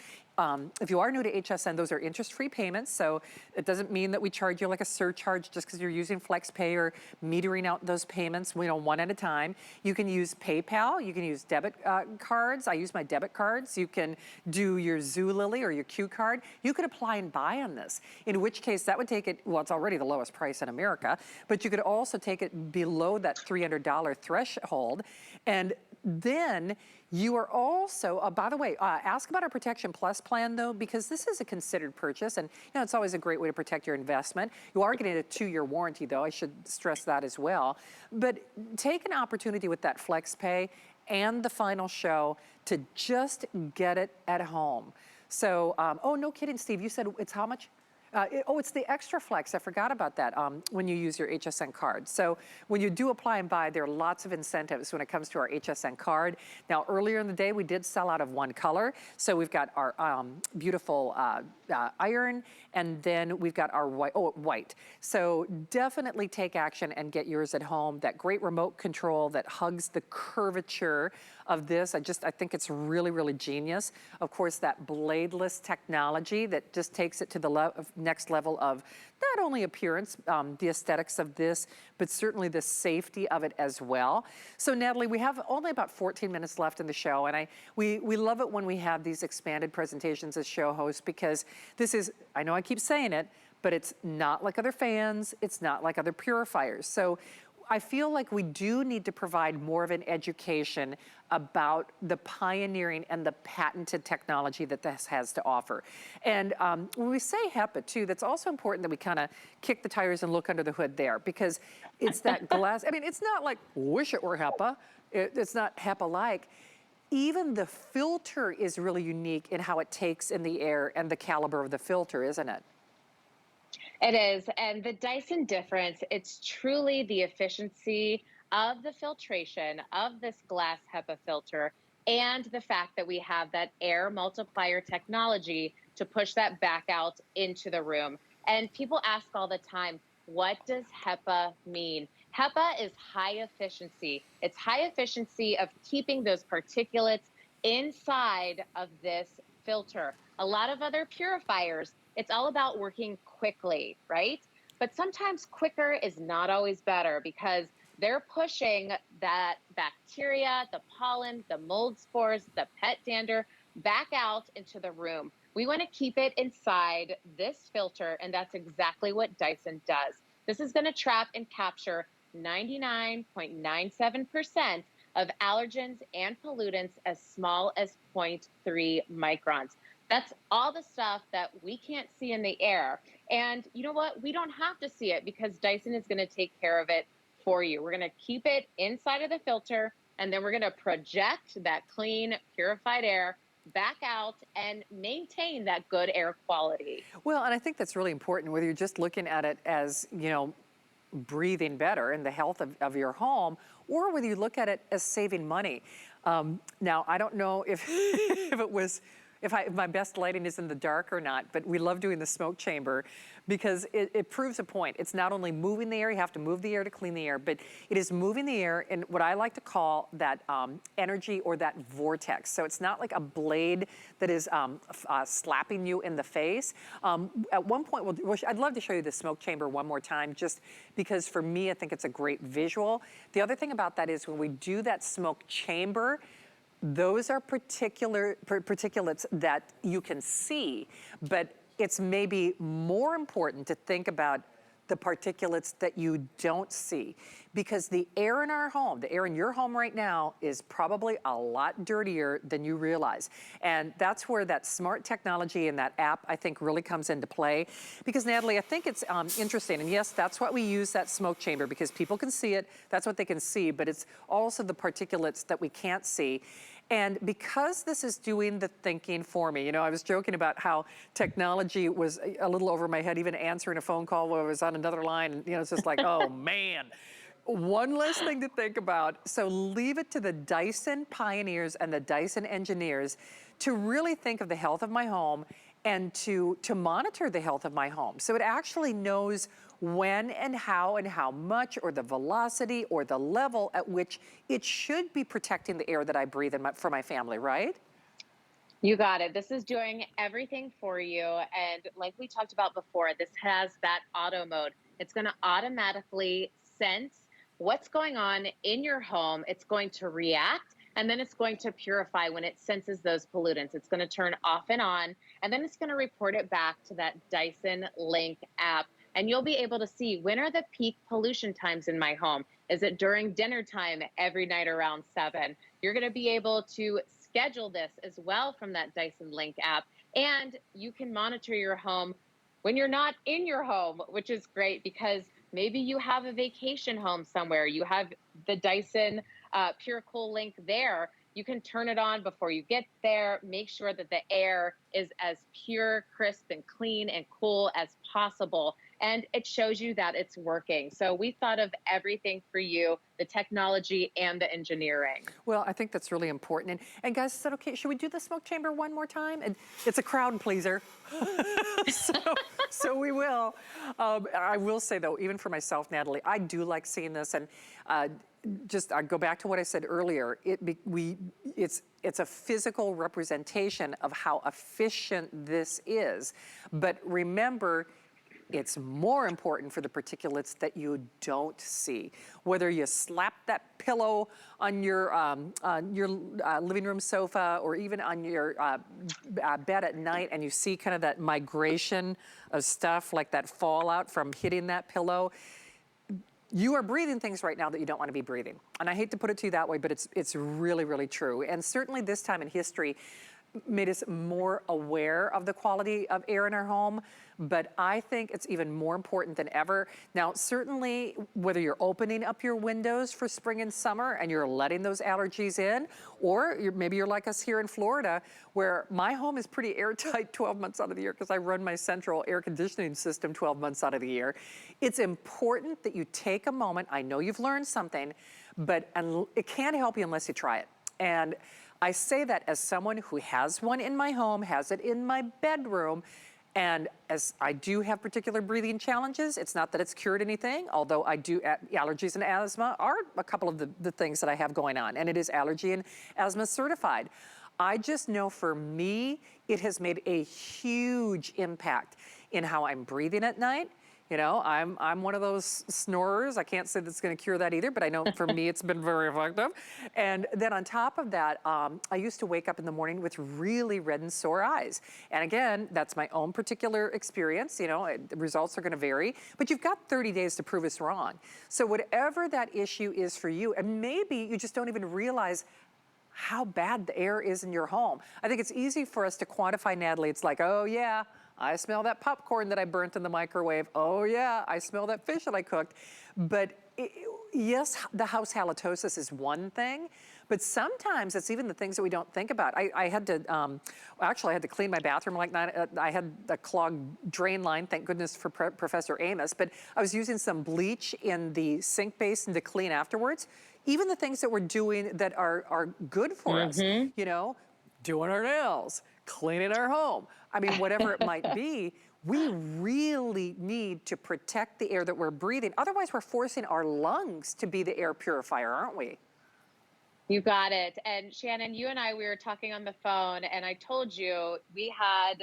If you are new to HSN, those are interest-free payments, so it doesn't mean that we charge you like a surcharge just because you're using FlexPay or metering out those payments, you know, one at a time. You can use PayPal, you can use debit cards. I use my debit cards. You can do your Zulily or your Q card. You could apply and buy on this, in which case that would take it, well, it's already the lowest price in America, but you could also take it below that $300 threshold. And then you are also, by the way, ask about our Protection Plus plan though, because this is a considered purchase and you know, it's always a great way to protect your investment. You are getting a 2-year warranty though, I should stress that as well. But take an opportunity with that FlexPay and the final show to just get it at home. So, oh, no kidding, Steve, you said it's how much? It's the Extra Flex. I forgot about that when you use your HSN card. So when you do apply and buy, there are lots of incentives when it comes to our HSN card. Now, earlier in the day, we did sell out of one color. So we've got our beautiful iron, and then we've got our white. So definitely take action and get yours at home. That great remote control that hugs the curvature of this. I think it's really, really genius. Of course, that bladeless technology that just takes it to the next level of not only appearance, the aesthetics of this, but certainly the safety of it as well. So Natalie, we have only about 14 minutes left in the show, and we love it when we have these expanded presentations as show hosts because this is, I know I keep saying it, but it's not like other fans, it's not like other purifiers. So I feel like we do need to provide more of an education about the pioneering and the patented technology that this has to offer. And when we say HEPA too, that's also important that we kind of kick the tires and look under the hood there because it's that glass, I mean, it's not like, wish it were HEPA. It's not HEPA-like. Even the filter is really unique in how it takes in the air and the caliber of the filter, isn't it? It is, and the Dyson difference, it's truly the efficiency of the filtration of this glass HEPA filter and the fact that we have that air multiplier technology to push that back out into the room. And people ask all the time, what does HEPA mean? HEPA is high efficiency. It's high efficiency of keeping those particulates inside of this filter. A lot of other purifiers, it's all about working quickly, right? But sometimes quicker is not always better because they're pushing that bacteria, the pollen, the mold spores, the pet dander back out into the room. We want to keep it inside this filter, and that's exactly what Dyson does. This is going to trap and capture 99.97% of allergens and pollutants as small as 0.3 microns. That's all the stuff that we can't see in the air. And you know what? We don't have to see it because Dyson is going to take care of it for you. We're going to keep it inside of the filter, and then we're going to project that clean, purified air back out and maintain that good air quality. Well, and I think that's really important, whether you're just looking at it as, you know, breathing better and the health of your home, or whether you look at it as saving money. Now, I don't know if, if it was if my best lighting is in the dark or not, but we love doing the smoke chamber because it proves a point. It's not only moving the air, you have to move the air to clean the air, but it is moving the air in what I like to call that energy or that vortex. So it's not like a blade that is slapping you in the face. At one point, I'd love to show you the smoke chamber one more time, just because for me, I think it's a great visual. The other thing about that is when we do that smoke chamber, those are particulates that you can see, but it's maybe more important to think about the particulates that you don't see, because the air in our home, the air in your home right now is probably a lot dirtier than you realize. And that's where that smart technology and that app, I think, really comes into play. Because Natalie, I think it's interesting, and yes, that's what we use that smoke chamber, because people can see it, that's what they can see, but it's also the particulates that we can't see. And because this is doing the thinking for me, you know, I was joking about how technology was a little over my head, even answering a phone call where I was on another line, and, you know, it's just like, oh man. One less thing to think about. So leave it to the Dyson pioneers and the Dyson engineers to really think of the health of my home and to monitor the health of my home. So it actually knows when and how much, or the velocity or the level at which it should be protecting the air that I breathe in for my family, right? You got it. This is doing everything for you. And like we talked about before, this has that auto mode. It's going to automatically sense what's going on in your home. It's going to react, and then it's going to purify when it senses those pollutants. It's going to turn off and on, and then it's going to report it back to that Dyson Link app. And you'll be able to see, when are the peak pollution times in my home? Is it during dinner time every night around 7? You're going to be able to schedule this as well from that Dyson Link app. And you can monitor your home when you're not in your home, which is great, because maybe you have a vacation home somewhere. You have the Dyson Pure Cool Link there. You can turn it on before you get there. Make sure that the air is as pure, crisp, and clean and cool as possible. And it shows you that it's working. So we thought of everything for you, the technology and the engineering. Well, I think that's really important. And guys, is that okay? Should we do the smoke chamber one more time? And it's a crowd pleaser. so we will. I will say though, even for myself, Natalie, I do like seeing this. And I go back to what I said earlier. It's a physical representation of how efficient this is. But remember, it's more important for the particulates that you don't see. Whether you slap that pillow on your living room sofa, or even on your bed at night, and you see kind of that migration of stuff, like that fallout from hitting that pillow, you are breathing things right now that you don't want to be breathing. And I hate to put it to you that way, but it's really, really true. And certainly this time in history made us more aware of the quality of air in our home, but I think it's even more important than ever. Now, certainly, whether you're opening up your windows for spring and summer and you're letting those allergies in, or maybe you're like us here in Florida, where my home is pretty airtight 12 months out of the year because I run my central air conditioning system 12 months out of the year. It's important that you take a moment. I know you've learned something, but it can't help you unless you try it. And I say that as someone who has one in my home, has it in my bedroom, and as I do have particular breathing challenges. It's not that it's cured anything, although I do, allergies and asthma are a couple of the things that I have going on, and it is allergy and asthma certified. I just know for me, it has made a huge impact in how I'm breathing at night. You know, I'm one of those snorers. I can't say that's going to cure that either, but I know for me it's been very effective. And then on top of that, I used to wake up in the morning with really red and sore eyes. And again, that's my own particular experience. You know, the results are going to vary, but you've got 30 days to prove us wrong. So whatever that issue is for you, and maybe you just don't even realize how bad the air is in your home. I think it's easy for us to quantify, Natalie. It's like, oh yeah, I smell that popcorn that I burnt in the microwave. Oh yeah, I smell that fish that I cooked. But yes, the house halitosis is one thing, but sometimes it's even the things that we don't think about. I had to, actually I had to clean my bathroom like that. I had a clogged drain line, thank goodness for Professor Amos, but I was using some bleach in the sink basin to clean afterwards. Even the things that we're doing that are good for us, you know, doing our nails, cleaning our home. I mean, whatever it might be, we really need to protect the air that we're breathing. Otherwise, we're forcing our lungs to be the air purifier, aren't we? You got it. And Shannon, you and I, we were talking on the phone, and I told you we had,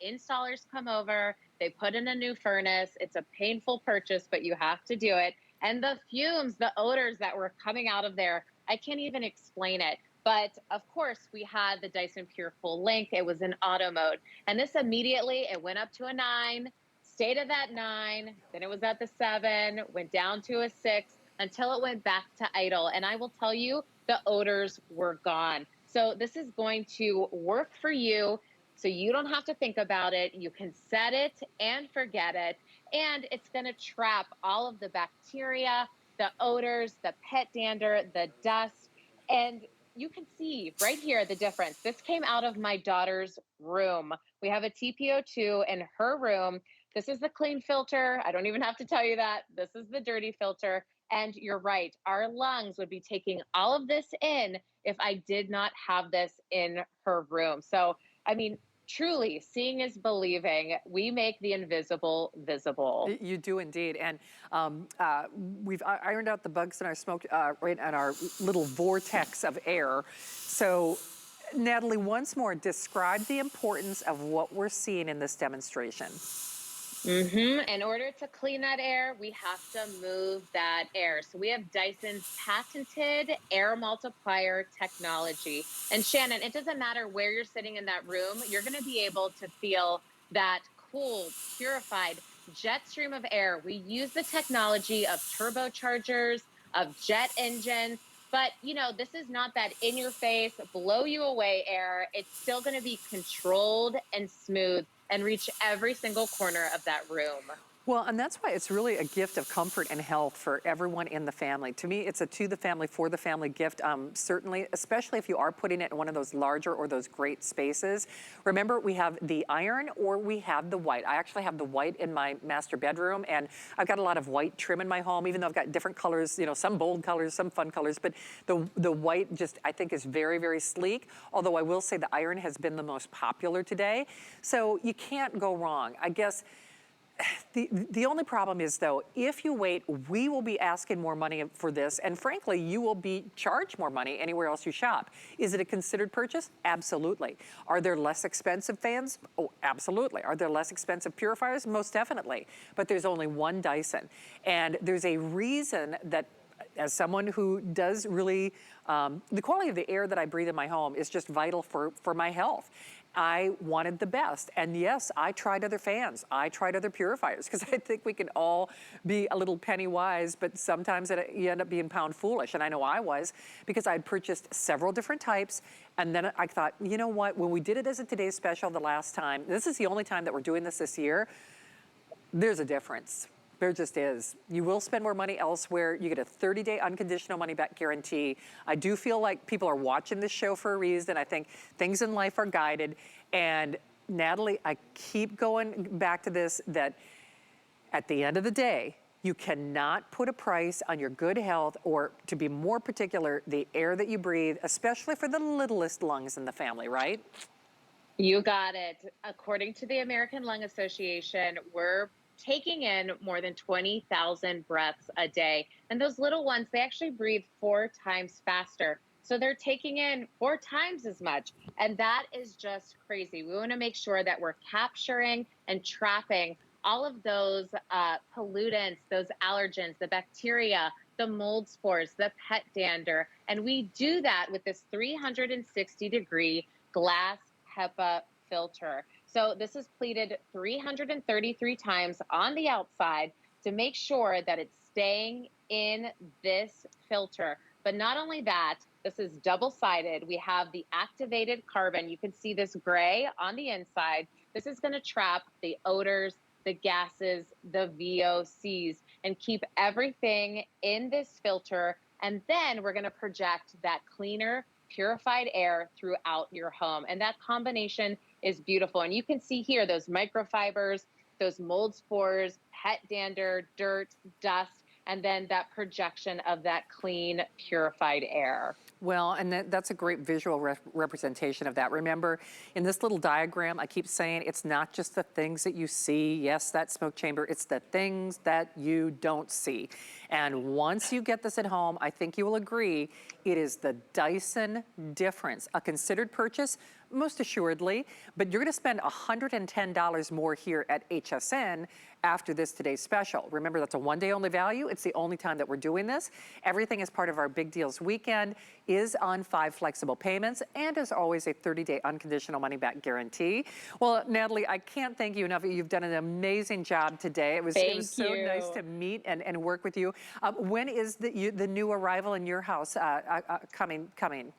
installers come over. They put in a new furnace. It's a painful purchase, but you have to do it. And the fumes, the odors that were coming out of there, I can't even explain it. But of course, we had the Dyson Pure Cool Link. It was in auto mode. And this immediately, it went up to a 9, stayed at that 9, then it was at the 7, went down to a 6 until it went back to idle. And I will tell you, the odors were gone. So this is going to work for you. So you don't have to think about it. You can set it and forget it. And it's going to trap all of the bacteria, the odors, the pet dander, the dust. And you can see right here the difference. This came out of my daughter's room. We have a TP02 in her room. This is the clean filter. I don't even have to tell you that. This is the dirty filter. And you're right, our lungs would be taking all of this in if I did not have this in her room. So, I mean, truly, seeing is believing. We make the invisible visible. You do indeed. And we've ironed out the bugs in our smoke, right in our little vortex of air. So, Natalie, once more, describe the importance of what we're seeing in this demonstration. In order to clean that air, we have to move that air. So we have Dyson's patented air multiplier technology. And Shannon, it doesn't matter where you're sitting in that room, you're going to be able to feel that cool, purified jet stream of air. We use the technology of turbochargers, of jet engines. But, this is not that in your face, blow you away air. It's still going to be controlled and smooth and reach every single corner of that room. Well, and that's why it's really a gift of comfort and health for everyone in the family. To me, it's a to the family, for the family gift, certainly, especially if you are putting it in one of those larger or those great spaces. Remember, we have the iron or we have the white. I actually have the white in my master bedroom, and I've got a lot of white trim in my home, even though I've got different colors, some bold colors, some fun colors, but the white just, I think, is very, very sleek, although I will say the iron has been the most popular today. So you can't go wrong. I guess the only problem is, though, if you wait, we will be asking more money for this, and frankly, you will be charged more money anywhere else you shop. Is it a considered purchase? Absolutely. Are there less expensive fans? Oh, absolutely. Are there less expensive purifiers? Most definitely. But there's only one Dyson, and there's a reason that, as someone who does really, the quality of the air that I breathe in my home is just vital for my health. I wanted the best. And yes, I tried other fans. I tried other purifiers, because I think we can all be a little penny wise, but sometimes you end up being pound foolish. And I know I was, because I had purchased several different types. And then I thought, you know what, when we did it as a Today's Special the last time, this is the only time that we're doing this year, there's a difference. There just is. You will spend more money elsewhere. You get a 30-day unconditional money-back guarantee. I do feel like people are watching this show for a reason. I think things in life are guided. And Natalie, I keep going back to this, that at the end of the day, you cannot put a price on your good health, or, to be more particular, the air that you breathe, especially for the littlest lungs in the family, right? You got it. According to the American Lung Association, we're taking in more than 20,000 breaths a day. And those little ones, they actually breathe 4 times faster. So they're taking in 4 times as much. And that is just crazy. We want to make sure that we're capturing and trapping all of those pollutants, those allergens, the bacteria, the mold spores, the pet dander. And we do that with this 360-degree Glass HEPA filter. So this is pleated 333 times on the outside to make sure that it's staying in this filter. But not only that, this is double-sided. We have the activated carbon. You can see this gray on the inside. This is going to trap the odors, the gases, the VOCs, and keep everything in this filter. And then we're going to project that cleaner, purified air throughout your home. And that combination is beautiful. And you can see here those microfibers, those mold spores, pet dander, dirt, dust, and then that projection of that clean, purified air. Well, and that's a great visual representation of that. Remember, in this little diagram, I keep saying it's not just the things that you see. Yes, that smoke chamber, it's the things that you don't see. And once you get this at home, I think you will agree, it is the Dyson difference. A considered purchase, most assuredly, but you're gonna spend $110 more here at HSN after this today's special. Remember, that's a one-day only value. It's the only time that we're doing this. Everything is part of our Big Deals weekend, is on 5 flexible payments, and as always, a 30-day unconditional money-back guarantee. Well, Natalie, I can't thank you enough. You've done an amazing job today. It was so nice to meet and work with you. When is the new arrival in your house coming?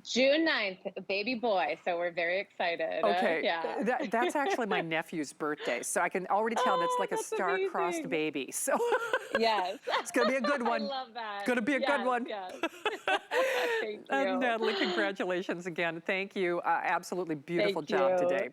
June 9th, baby boy, so we're very excited. Okay, Yeah. that's actually my nephew's birthday, so I can already tell that's like a star-crossed baby. So yes, it's gonna be a good one. I love that. Gonna be a good one. Yes. Thank you. Natalie, congratulations again. Thank you. Absolutely beautiful job today.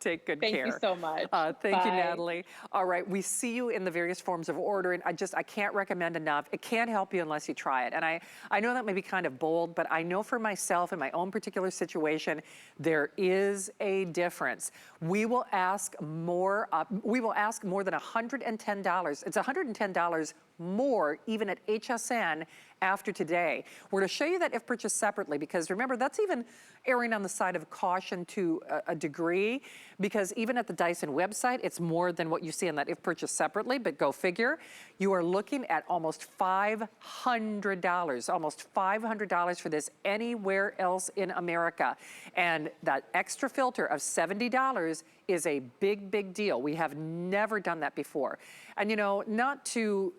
Take good care. Thank you so much. Thank you, Natalie. All right, we see you in the various forms of ordering. I can't recommend enough. It can't help you unless you try it. And I know that may be kind of bold, but I know for myself in my own particular situation, there is a difference. We will ask more. We will ask more than $110. It's $110 more even at HSN after today. We're going to show you that if purchased separately, because remember, that's even erring on the side of caution to a degree, because even at the Dyson website, it's more than what you see in that if purchased separately, but go figure. You are looking at almost $500 for this anywhere else in America. And that extra filter of $70 is a big, big deal. We have never done that before. And you know, not to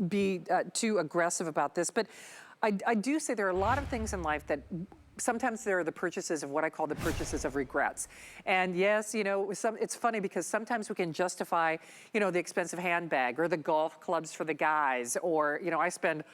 be too aggressive about this, but I do say there are a lot of things in life that sometimes there are the purchases of what I call the purchases of regrets. And yes, you know, it's funny because sometimes we can justify, you know, the expensive handbag or the golf clubs for the guys, or, you know, I spend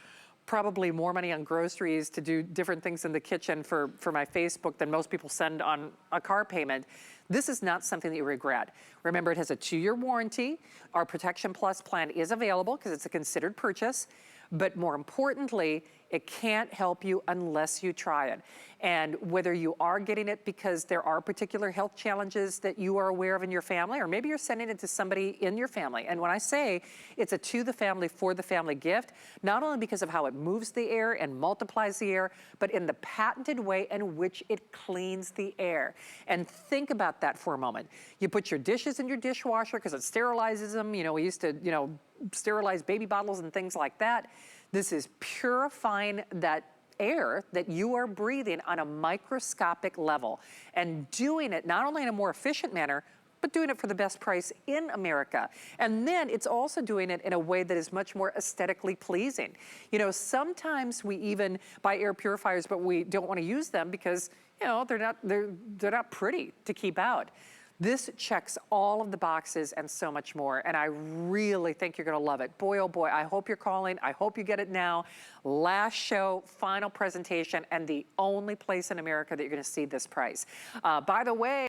probably more money on groceries to do different things in the kitchen for my Facebook than most people send on a car payment. This is not something that you regret. Remember, it has a 2-year warranty. Our Protection Plus plan is available because it's a considered purchase. But more importantly, it can't help you unless you try it. And whether you are getting it because there are particular health challenges that you are aware of in your family, or maybe you're sending it to somebody in your family. And when I say it's a to the family, for the family gift, not only because of how it moves the air and multiplies the air, but in the patented way in which it cleans the air. And think about that for a moment. You put your dishes in your dishwasher because it sterilizes them. You know, we used to, you know, sterilize baby bottles and things like that. This is purifying that air that you are breathing on a microscopic level, and doing it not only in a more efficient manner, but doing it for the best price in America. And then it's also doing it in a way that is much more aesthetically pleasing. You know, sometimes we even buy air purifiers, but we don't want to use them because, you know, they're not pretty to keep out. This checks all of the boxes and so much more, and I really think you're gonna love it. Boy, oh boy, I hope you're calling. I hope you get it now. Last show, final presentation, and the only place in America that you're gonna see this price. By the way,